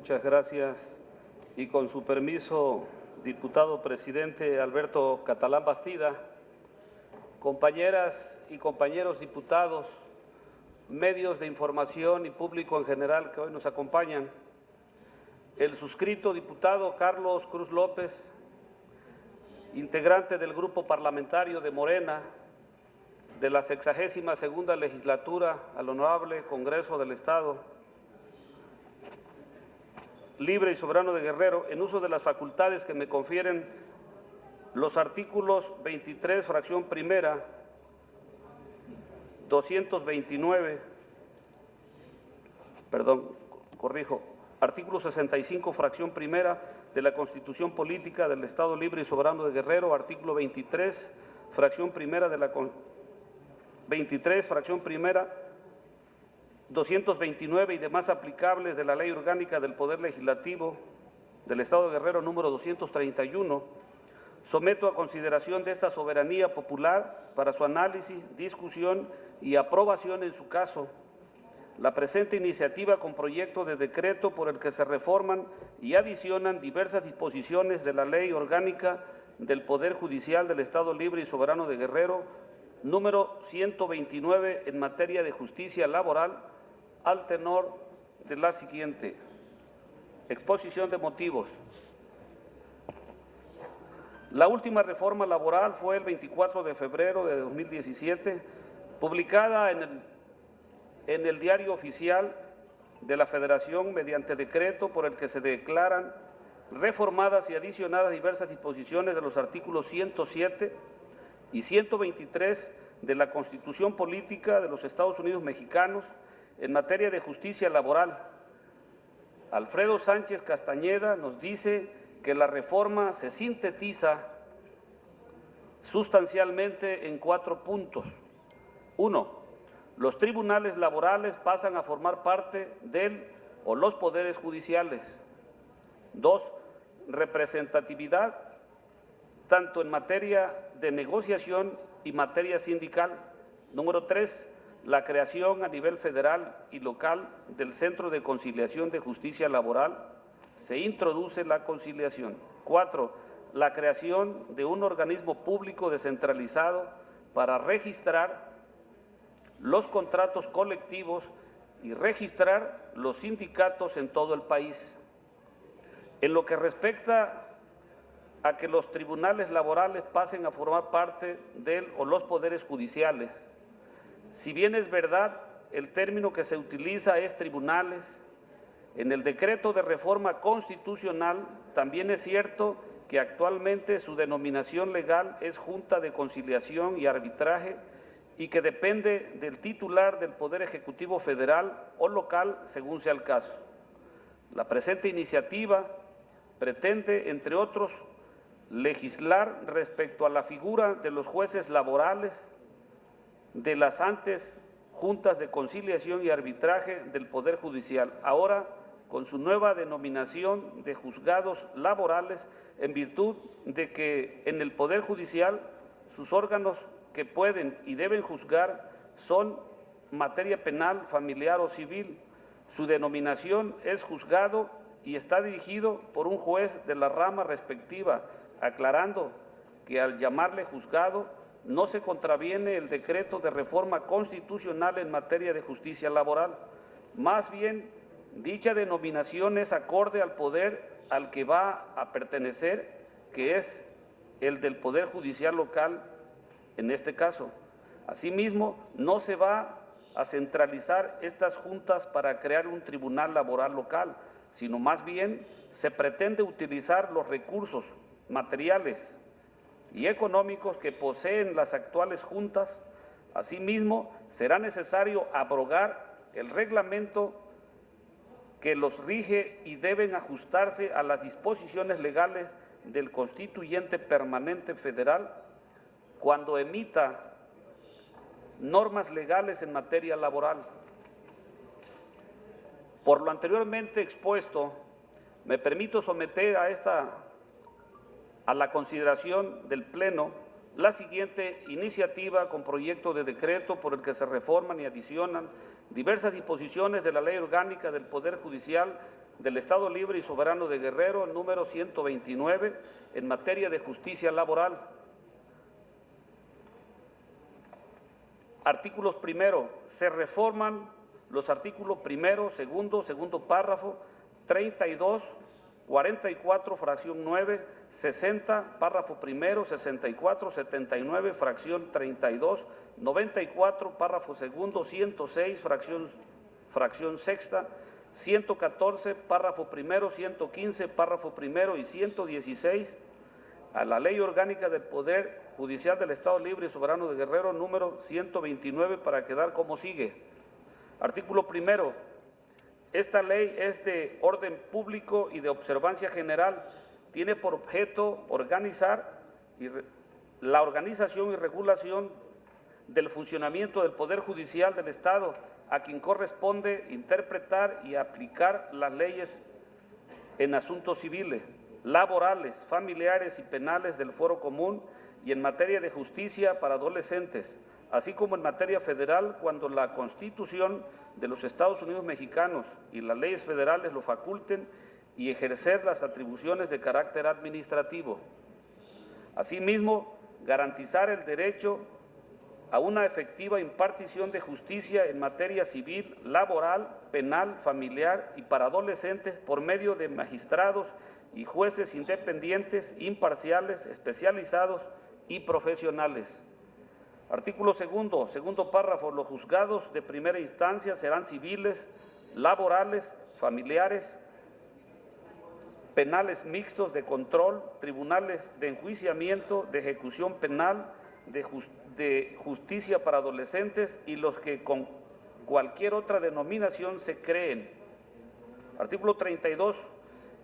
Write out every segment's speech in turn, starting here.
Muchas gracias. Y con su permiso, diputado presidente Alberto Catalán Bastida, compañeras y compañeros diputados, medios de información y público en general que hoy nos acompañan, el suscrito diputado Carlos Cruz López, integrante del Grupo Parlamentario de Morena, de la 62ª Legislatura al Honorable Congreso del Estado Libre y Soberano de Guerrero, en uso de las facultades que me confieren los artículos 23, fracción primera, 229, artículo 65, fracción primera de la Constitución Política del Estado Libre y Soberano de Guerrero, artículo 23, fracción primera de la 23, fracción primera, 229 y demás aplicables de la Ley Orgánica del Poder Legislativo del Estado de Guerrero número 231, someto a consideración de esta soberanía popular para su análisis, discusión y aprobación en su caso la presente iniciativa con proyecto de decreto por el que se reforman y adicionan diversas disposiciones de la Ley Orgánica del Poder Judicial del Estado Libre y Soberano de Guerrero número 129 en materia de justicia laboral, al tenor de la siguiente. Exposición de motivos. La última reforma laboral fue el 24 de febrero de 2017, publicada en el Diario Oficial de la Federación mediante decreto por el que se declaran reformadas y adicionadas diversas disposiciones de los artículos 107 y 123 de la Constitución Política de los Estados Unidos Mexicanos en materia de justicia laboral. Alfredo Sánchez Castañeda nos dice que la reforma se sintetiza sustancialmente en 4 puntos. 1. Los tribunales laborales pasan a formar parte del o los poderes judiciales. 2. Representatividad tanto en materia de negociación y materia sindical. Número 3. La creación a nivel federal y local del Centro de Conciliación de Justicia Laboral. Se introduce la conciliación. 4. La creación de un organismo público descentralizado para registrar los contratos colectivos y registrar los sindicatos en todo el país. En lo que respecta a que los tribunales laborales pasen a formar parte del o los poderes judiciales, si bien es verdad, el término que se utiliza es tribunales, en el decreto de reforma constitucional también es cierto que actualmente su denominación legal es Junta de Conciliación y Arbitraje y que depende del titular del Poder Ejecutivo Federal o local según sea el caso. La presente iniciativa pretende, entre otros, legislar respecto a la figura de los jueces laborales de las antes juntas de conciliación y arbitraje del Poder Judicial, ahora con su nueva denominación de juzgados laborales, en virtud de que en el Poder Judicial sus órganos que pueden y deben juzgar son materia penal, familiar o civil. Su denominación es juzgado y está dirigido por un juez de la rama respectiva, aclarando que al llamarle juzgado no se contraviene el decreto de reforma constitucional en materia de justicia laboral. Más bien, dicha denominación es acorde al poder al que va a pertenecer, que es el del Poder Judicial local en este caso. Asimismo, no se va a centralizar estas juntas para crear un tribunal laboral local, sino más bien se pretende utilizar los recursos materiales y económicos que poseen las actuales juntas. Asimismo, será necesario abrogar el reglamento que los rige y deben ajustarse a las disposiciones legales del Constituyente Permanente Federal cuando emita normas legales en materia laboral. Por lo anteriormente expuesto, me permito someter a la consideración del Pleno la siguiente iniciativa con proyecto de decreto por el que se reforman y adicionan diversas disposiciones de la Ley Orgánica del Poder Judicial del Estado Libre y Soberano de Guerrero, número 129, en materia de justicia laboral. Artículos primero. Se reforman los artículos primero, segundo párrafo, 32, 44, fracción 9, 60, párrafo primero, 64, 79, fracción 32, 94, párrafo segundo, 106, fracción sexta, 114, párrafo primero, 115, párrafo primero y 116 a la Ley Orgánica del Poder Judicial del Estado Libre y Soberano de Guerrero, número 129, para quedar como sigue. Artículo primero. Esta ley es de orden público y de observancia general. Tiene por objeto organizar la organización y regulación del funcionamiento del Poder Judicial del Estado, a quien corresponde interpretar y aplicar las leyes en asuntos civiles, laborales, familiares y penales del Fuero Común y en materia de justicia para adolescentes, así como en materia federal cuando la Constitución de los Estados Unidos mexicanos y las leyes federales lo faculten, y ejercer las atribuciones de carácter administrativo. Asimismo, garantizar el derecho a una efectiva impartición de justicia en materia civil, laboral, penal, familiar y para adolescentes por medio de magistrados y jueces independientes, imparciales, especializados y profesionales. Artículo segundo párrafo. Los juzgados de primera instancia serán civiles, laborales, familiares, penales mixtos de control, tribunales de enjuiciamiento, de ejecución penal, de justicia para adolescentes y los que con cualquier otra denominación se creen. Artículo 32.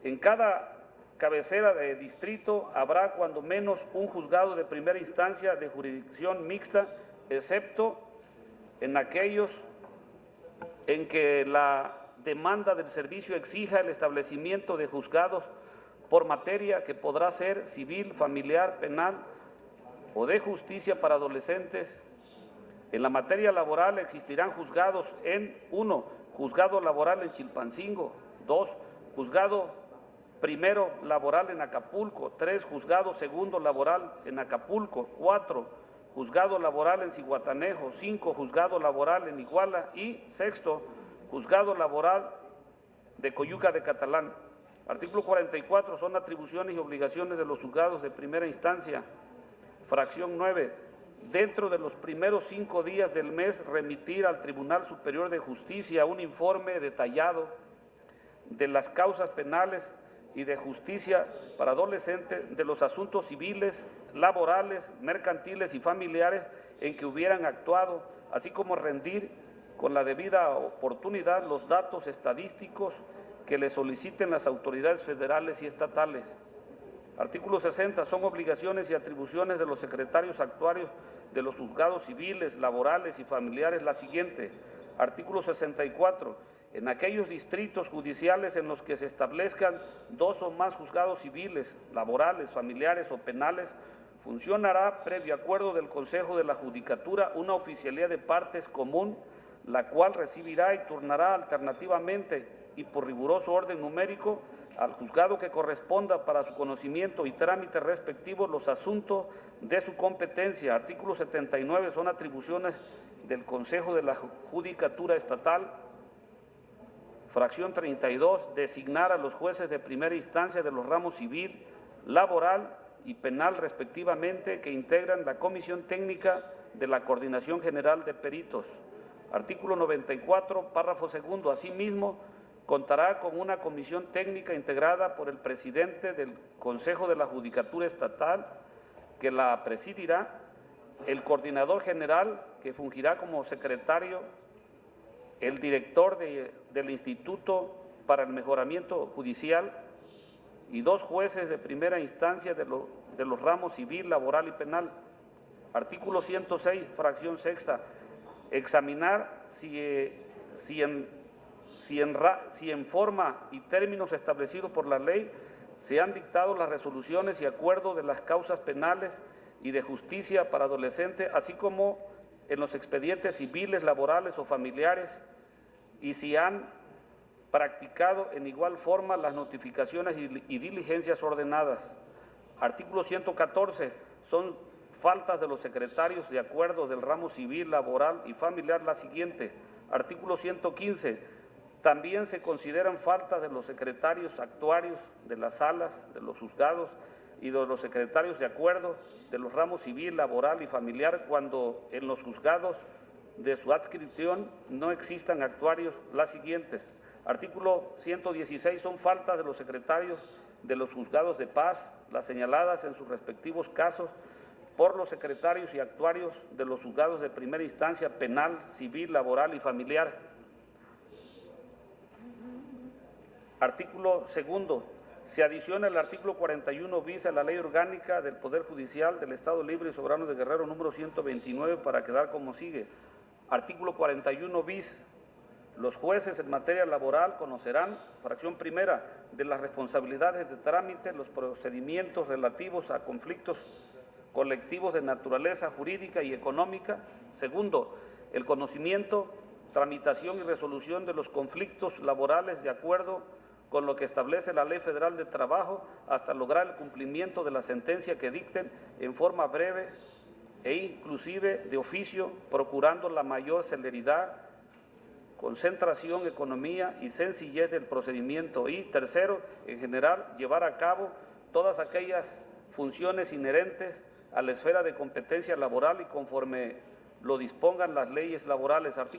En cada cabecera de distrito habrá cuando menos un juzgado de primera instancia de jurisdicción mixta, excepto en aquellos en que la demanda del servicio exija el establecimiento de juzgados por materia que podrá ser civil, familiar, penal o de justicia para adolescentes. En la materia laboral existirán juzgados en 1. Juzgado laboral en Chilpancingo. 2. Juzgado primero laboral en Acapulco. 3. Juzgado segundo laboral en Acapulco. 4. Juzgado laboral en Zihuatanejo. 5. Juzgado laboral en Iguala. Y 6. Juzgado laboral de Coyuca de Catalán. Artículo 44. Son atribuciones y obligaciones de los juzgados de primera instancia. Fracción 9. Dentro de los primeros 5 días del mes, remitir al Tribunal Superior de Justicia un informe detallado de las causas penales y de justicia para adolescentes, de los asuntos civiles, laborales, mercantiles y familiares en que hubieran actuado, así como rendir con la debida oportunidad los datos estadísticos que le soliciten las autoridades federales y estatales. Artículo 60. Son obligaciones y atribuciones de los secretarios actuarios de los juzgados civiles, laborales y familiares la siguiente. Artículo 64. En aquellos distritos judiciales en los que se establezcan 2 o más juzgados civiles, laborales, familiares o penales, funcionará, previo acuerdo del Consejo de la Judicatura, una oficialía de partes común, la cual recibirá y turnará alternativamente y por riguroso orden numérico al juzgado que corresponda para su conocimiento y trámite respectivos los asuntos de su competencia. Artículo 79. Son atribuciones del Consejo de la Judicatura Estatal. Fracción 32. Designar a los jueces de primera instancia de los ramos civil, laboral y penal respectivamente, que integran la Comisión Técnica de la Coordinación General de Peritos. Artículo 94, párrafo segundo. Asimismo, contará con una comisión técnica integrada por el presidente del Consejo de la Judicatura Estatal, que la presidirá, el coordinador general, que fungirá como secretario, el director del Instituto para el Mejoramiento Judicial y 2 jueces de primera instancia de los ramos civil, laboral y penal. Artículo 106, fracción sexta. Examinar si en forma y términos establecidos por la ley se han dictado las resoluciones y acuerdos de las causas penales y de justicia para adolescente, así como en los expedientes civiles, laborales o familiares, y si han practicado en igual forma las notificaciones y diligencias ordenadas. Artículo 114. Son faltas de los secretarios de acuerdo del ramo civil, laboral y familiar la siguiente. Artículo 115. También se consideran faltas de los secretarios actuarios de las salas, de los juzgados y de los secretarios de acuerdo de los ramos civil, laboral y familiar cuando en los juzgados de su adscripción no existan actuarios las siguientes. Artículo 116. Son faltas de los secretarios de los juzgados de paz, las señaladas en sus respectivos casos por los secretarios y actuarios de los juzgados de primera instancia penal, civil, laboral y familiar. Artículo segundo. Se adiciona el artículo 41 bis a la Ley Orgánica del Poder Judicial del Estado Libre y Soberano de Guerrero número 129 para quedar como sigue. Artículo 41 bis. Los jueces en materia laboral conocerán, fracción primera, de las responsabilidades de trámite, los procedimientos relativos a conflictos colectivos de naturaleza jurídica y económica. Segundo, el conocimiento, tramitación y resolución de los conflictos laborales de acuerdo con lo que establece la Ley Federal de Trabajo hasta lograr el cumplimiento de la sentencia que dicten en forma breve e inclusive de oficio, procurando la mayor celeridad, concentración, economía y sencillez del procedimiento. Y tercero, en general, llevar a cabo todas aquellas funciones inherentes a la esfera de competencia laboral y conforme lo dispongan las leyes laborales. Artículo